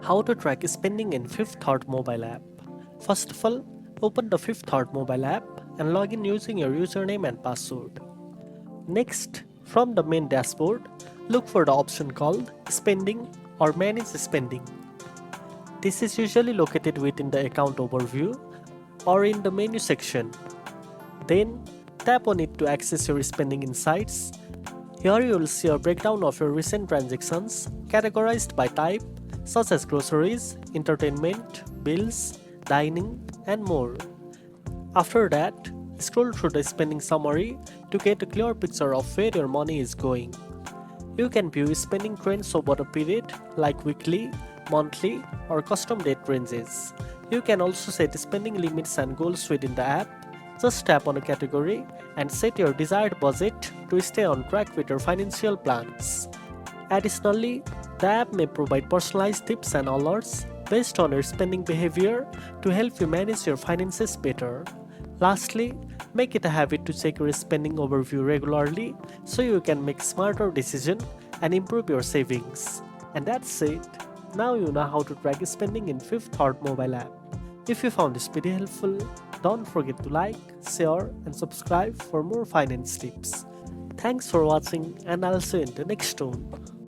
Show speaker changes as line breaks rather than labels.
How to track spending in Fifth Thought mobile app. First of all, open the Fifth Thought mobile app and log in using your username and password. Next, from the main dashboard, look for the option called Spending or Manage Spending. This is usually located within the account overview or in the menu section. Then, tap on it to access your spending insights. Here you will see a breakdown of your recent transactions categorized by type such as groceries, entertainment, bills, dining, and more. After that, scroll through the spending summary to get a clear picture of where your money is going. You can view spending trends over a period like weekly, monthly, or custom date ranges. You can also set spending limits and goals within the app. Just tap on a category and set your desired budget to stay on track with your financial plans. Additionally, the app may provide personalized tips and alerts based on your spending behavior to help you manage your finances better. Lastly, make it a habit to check your spending overview regularly so you can make smarter decisions and improve your savings. And that's it. Now you know how to track spending in Fifth Thought mobile app. If you found this video helpful, don't forget to like, share, and subscribe for more finance tips. Thanks for watching, and I'll see you in the next one.